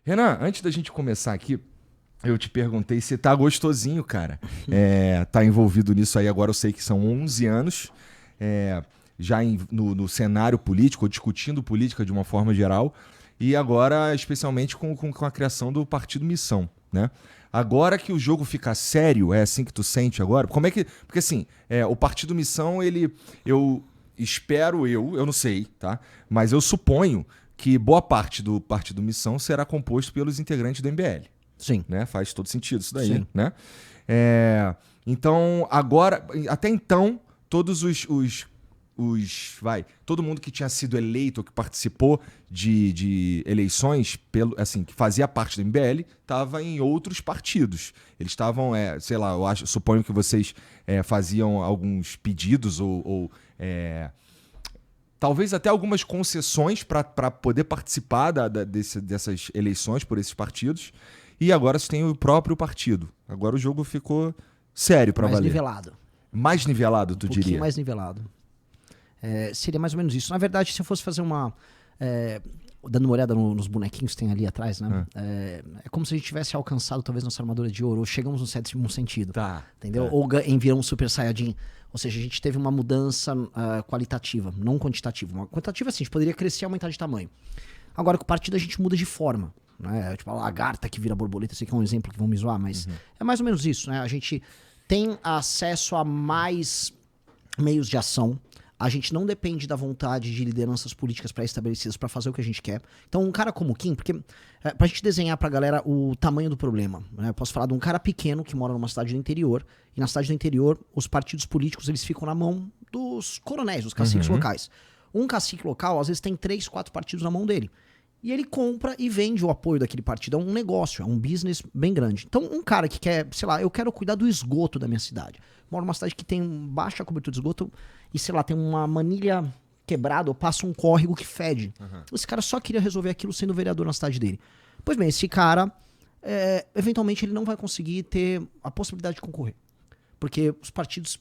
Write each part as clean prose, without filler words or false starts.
Renan, antes da gente começar aqui, eu te perguntei se tá gostosinho, cara. Tá envolvido nisso aí agora, eu sei que são 11 anos, já no cenário político, ou discutindo política de uma forma geral, e agora especialmente com a criação do Partido Missão, né? Agora que o jogo fica sério, é assim que tu sente agora? Como é que... Porque assim, o Partido Missão, eu espero, eu não sei, tá? Mas eu suponho que boa parte do Partido Missão será composto pelos integrantes do MBL. Sim. Né? Faz todo sentido isso daí, Sim. né? Então, agora, até então, todos todo mundo que tinha sido eleito, que participou de eleições, assim, que fazia parte do MBL, estava em outros partidos. Eles estavam, sei lá, suponho que vocês faziam alguns pedidos ou talvez até algumas concessões para poder participar dessas eleições por esses partidos. E agora você tem o próprio partido. Agora o jogo ficou sério para valer. Mais nivelado. Mais nivelado, tu diria? Um pouquinho mais nivelado. Seria mais ou menos isso. Na verdade, se eu fosse fazer dando uma olhada nos bonequinhos que tem ali atrás, né? É como se a gente tivesse alcançado talvez nossa armadura de ouro, ou chegamos no sétimo sentido. Tá. Entendeu? Ou enviamos um Super Saiyajin. Ou seja, a gente teve uma mudança qualitativa, não quantitativa. Uma quantitativa, assim, a gente poderia crescer e aumentar de tamanho. Agora, com o partido, a gente muda de forma. Né? Tipo a lagarta que vira borboleta, sei que é um exemplo que vão me zoar, mas é mais ou menos isso, né? A gente tem acesso a mais meios de ação. A gente não depende da vontade de lideranças políticas pré-estabelecidas para fazer o que a gente quer. Então, um cara como o Kim, porque pra gente desenhar pra galera o tamanho do problema, né? Eu posso falar de um cara pequeno que mora numa cidade do interior, e na cidade do interior, os partidos políticos, eles ficam na mão dos coronéis, dos caciques locais. Um cacique local, às vezes, tem 3, 4 partidos na mão dele. E ele compra e vende o apoio daquele partido. É um negócio, é um business bem grande. Então, um cara que quer, sei lá, eu quero cuidar do esgoto da minha cidade. Moro numa cidade que tem baixa cobertura de esgoto e, sei lá, tem uma manilha quebrada ou passa um córrego que fede. Esse cara só queria resolver aquilo sendo vereador na cidade dele. Pois bem, esse cara, eventualmente, ele não vai conseguir ter a possibilidade de concorrer. Porque os partidos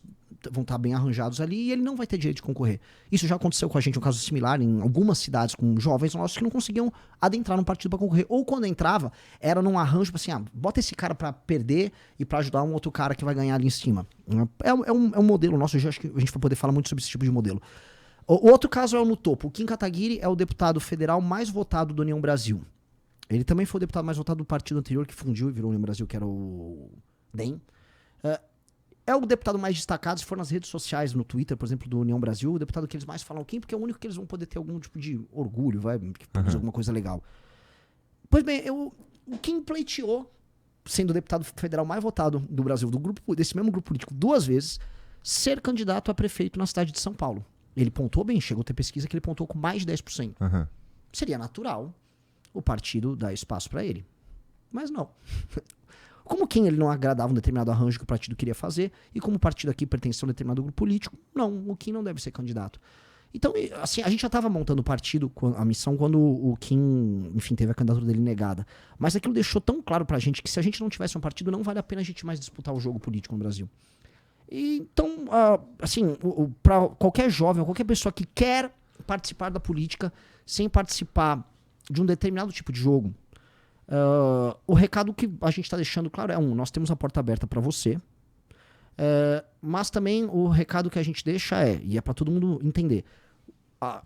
vão estar bem arranjados ali e ele não vai ter direito de concorrer. Isso já aconteceu com a gente, um caso similar em algumas cidades com jovens nossos que não conseguiam adentrar num partido para concorrer. Ou quando entrava, era num arranjo assim, bota esse cara para perder e para ajudar um outro cara que vai ganhar ali em cima. É um modelo nosso, eu acho que a gente vai poder falar muito sobre esse tipo de modelo. O outro caso é no topo. O Kim Kataguiri é o deputado federal mais votado do União Brasil. Ele também foi o deputado mais votado do partido anterior que fundiu e virou União Brasil, que era o DEM. É o deputado mais destacado, se for nas redes sociais, no Twitter, por exemplo, do União Brasil, o deputado que eles mais falam Kim, porque é o único que eles vão poder ter algum tipo de orgulho, que produz alguma coisa legal. Pois bem, o Kim pleiteou, sendo o deputado federal mais votado do Brasil, desse mesmo grupo político, 2 vezes, ser candidato a prefeito na cidade de São Paulo. Ele pontuou bem, chegou a ter pesquisa que ele pontuou com mais de 10%. Seria natural o partido dar espaço para ele. Mas não. Como Kim ele não agradava um determinado arranjo que o partido queria fazer, e como o partido aqui pertencia a um determinado grupo político, não, o Kim não deve ser candidato. Então, assim, a gente já estava montando o partido, a missão, quando o Kim, enfim, teve a candidatura dele negada. Mas aquilo deixou tão claro pra gente que se a gente não tivesse um partido, não vale a pena a gente mais disputar o jogo político no Brasil. E, então, assim, para qualquer jovem, qualquer pessoa que quer participar da política sem participar de um determinado tipo de jogo, o recado que a gente está deixando claro é nós temos a porta aberta para você, mas também o recado que a gente deixa e é para todo mundo entender,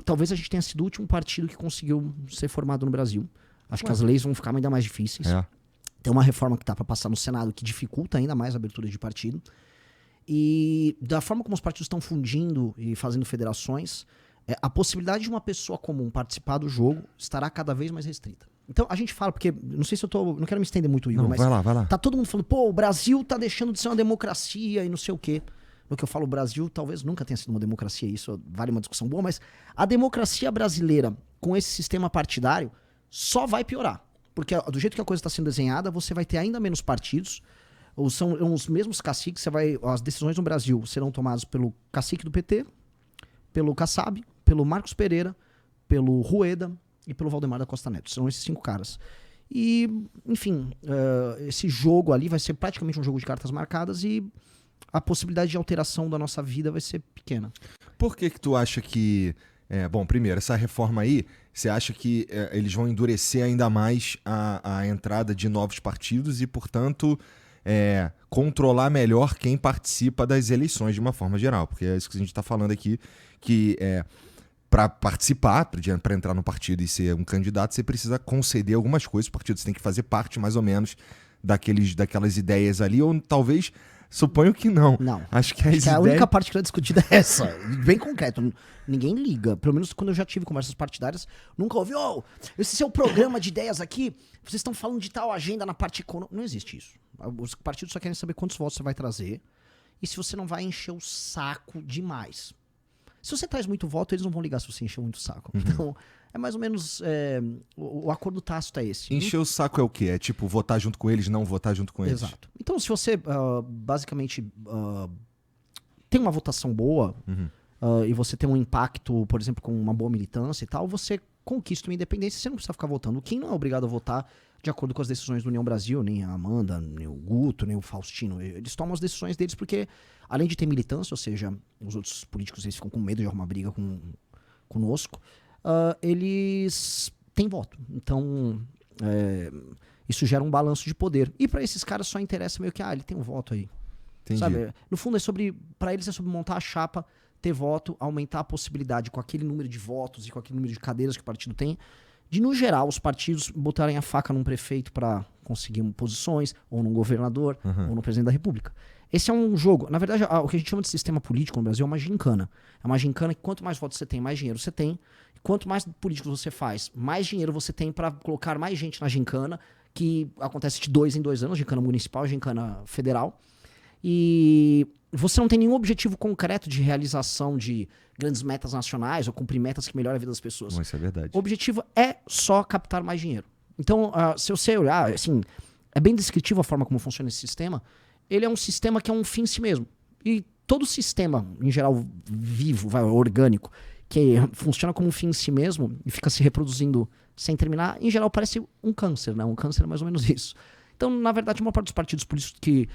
talvez a gente tenha sido o último partido que conseguiu ser formado no Brasil. Acho que as leis vão ficar ainda mais difíceis. Tem uma reforma que está para passar no Senado que dificulta ainda mais a abertura de partido, e da forma como os partidos estão fundindo e fazendo federações, a possibilidade de uma pessoa comum participar do jogo estará cada vez mais restrita. Então, a gente fala, porque, não sei se não quero me estender muito, Igor, mas vai lá. Tá todo mundo falando, o Brasil tá deixando de ser uma democracia e não sei o quê. No que eu falo, o Brasil talvez nunca tenha sido uma democracia, isso vale uma discussão boa, mas a democracia brasileira, com esse sistema partidário, só vai piorar. Porque do jeito que a coisa está sendo desenhada, você vai ter ainda menos partidos, ou são os mesmos caciques, as decisões no Brasil serão tomadas pelo cacique do PT, pelo Kassab, pelo Marcos Pereira, pelo Rueda e pelo Valdemar da Costa Neto. São esses 5 caras. E, enfim, esse jogo ali vai ser praticamente um jogo de cartas marcadas e a possibilidade de alteração da nossa vida vai ser pequena. Por que tu acha que Bom, primeiro, essa reforma aí, você acha que eles vão endurecer ainda mais a entrada de novos partidos e, portanto, controlar melhor quem participa das eleições de uma forma geral? Porque é isso que a gente está falando aqui, que para participar, para entrar no partido e ser um candidato, você precisa conceder algumas coisas. O partido você tem que fazer parte, mais ou menos, daquelas ideias ali, ou talvez... Suponho que não. Não. Acho que a única parte que não é discutida é essa. Bem concreto. Ninguém liga. Pelo menos quando eu já tive conversas partidárias, nunca ouvi, esse seu programa de ideias aqui, vocês estão falando de tal agenda na parte econômica. Não existe isso. Os partidos só querem saber quantos votos você vai trazer e se você não vai encher o saco demais. Se você traz muito voto, eles não vão ligar se você encher muito o saco. Então, é mais ou menos... o acordo tácito é esse. Encher o saco é o quê? É tipo votar junto com eles, não votar junto com eles? Exato. Então, se você basicamente tem uma votação boa e você tem um impacto, por exemplo, com uma boa militância e tal, você conquista uma independência, você não precisa ficar votando. Quem não é obrigado a votar de acordo com as decisões do União Brasil, nem a Amanda, nem o Guto, nem o Faustino. Eles tomam as decisões deles porque, além de ter militância, ou seja, os outros políticos eles ficam com medo de arrumar briga conosco, eles têm voto. Então, isso gera um balanço de poder. E para esses caras só interessa meio que, ele tem um voto aí. Entendi. Sabe? No fundo, para eles é sobre montar a chapa, ter voto, aumentar a possibilidade com aquele número de votos e com aquele número de cadeiras que o partido tem, de, no geral, os partidos botarem a faca num prefeito para conseguir posições, ou num governador, ou no presidente da república. Esse é um jogo. Na verdade, o que a gente chama de sistema político no Brasil é uma gincana. É uma gincana que quanto mais votos você tem, mais dinheiro você tem. Quanto mais políticos você faz, mais dinheiro você tem para colocar mais gente na gincana, que acontece de 2 em 2 anos, gincana municipal, gincana federal. E você não tem nenhum objetivo concreto de realização de grandes metas nacionais ou cumprir metas que melhoram a vida das pessoas. Isso é verdade. O objetivo é só captar mais dinheiro. Então, se você olhar, assim, é bem descritivo a forma como funciona esse sistema. Ele é um sistema que é um fim em si mesmo. E todo sistema, em geral, vivo, orgânico, que funciona como um fim em si mesmo e fica se reproduzindo sem terminar, em geral parece um câncer, né? Um câncer é mais ou menos isso. Então, na verdade, a maior parte dos partidos políticos que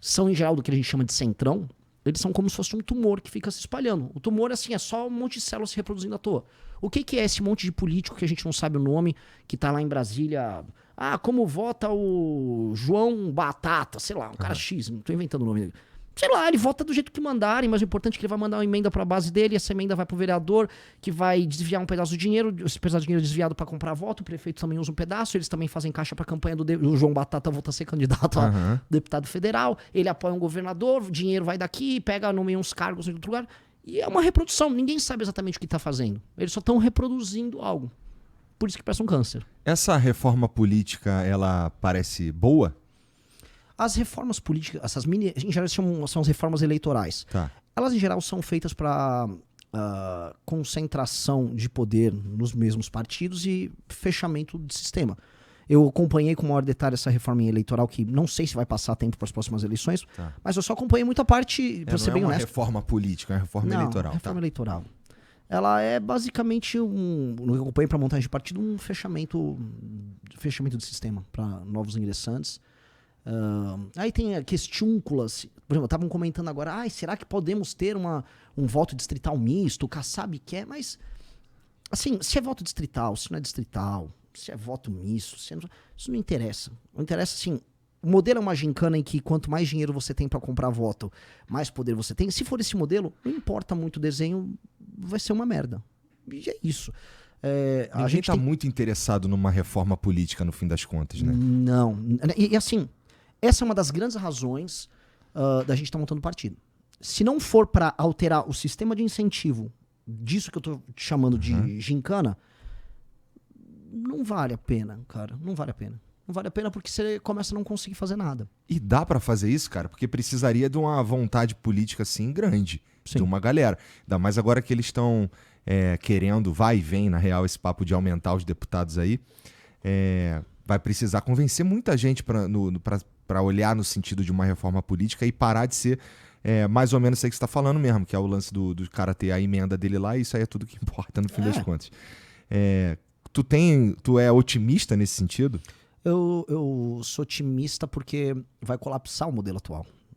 são, em geral, do que a gente chama de centrão, eles são como se fosse um tumor que fica se espalhando. O tumor, assim, é só um monte de células se reproduzindo à toa. O que é esse monte de político que a gente não sabe o nome, que tá lá em Brasília? Como vota o João Batata, sei lá, um cara X, não tô inventando o nome dele. Sei lá, ele vota do jeito que mandarem, mas o importante é que ele vai mandar uma emenda pra base dele, essa emenda vai pro vereador, que vai desviar um pedaço do dinheiro, esse pedaço do dinheiro é desviado pra comprar voto, o prefeito também usa um pedaço, eles também fazem caixa pra campanha do João Batata, volta a ser candidato a deputado federal, ele apoia um governador, o dinheiro vai daqui, pega, nomeia uns cargos em outro lugar, e é uma reprodução, ninguém sabe exatamente o que tá fazendo, eles só estão reproduzindo algo, por isso que parece um câncer. Essa reforma política, ela parece boa? As reformas políticas, essas em geral são as reformas eleitorais. Tá. Elas, em geral, são feitas para concentração de poder nos mesmos partidos e fechamento de sistema. Eu acompanhei com maior detalhe essa reforma eleitoral, que não sei se vai passar tempo para as próximas eleições, mas eu só acompanhei muita parte, para ser bem honesto. Não é uma reforma política, é uma reforma eleitoral. Reforma eleitoral. Ela é basicamente no que eu acompanhei para montagem de partido, um fechamento de sistema para novos ingressantes. Aí tem questiúnculas, por exemplo, estavam comentando agora, será que podemos ter um voto distrital misto? O Kassab quer, mas assim, se é voto distrital, se não é distrital, se é voto misto, isso não interessa. Não interessa, assim, o modelo é uma gincana em que quanto mais dinheiro você tem para comprar voto, mais poder você tem. Se for esse modelo, não importa muito o desenho, vai ser uma merda. E é isso. A gente tá muito interessado numa reforma política no fim das contas, né? Não. E assim, essa é uma das grandes razões da gente estar montando partido. Se não for para alterar o sistema de incentivo disso que eu tô chamando de gincana, não vale a pena, cara. Não vale a pena. Não vale a pena porque você começa a não conseguir fazer nada. E dá pra fazer isso, cara? Porque precisaria de uma vontade política, assim, grande. Sim. De uma galera. Ainda mais agora que eles estão querendo, vai e vem, na real, esse papo de aumentar os deputados aí. Vai precisar convencer muita gente pra olhar no sentido de uma reforma política e parar de ser mais ou menos isso aí que você tá falando mesmo, que é o lance do cara ter a emenda dele lá, e isso aí é tudo que importa no fim das contas. Tu é otimista nesse sentido? Eu sou otimista porque vai colapsar o modelo atual.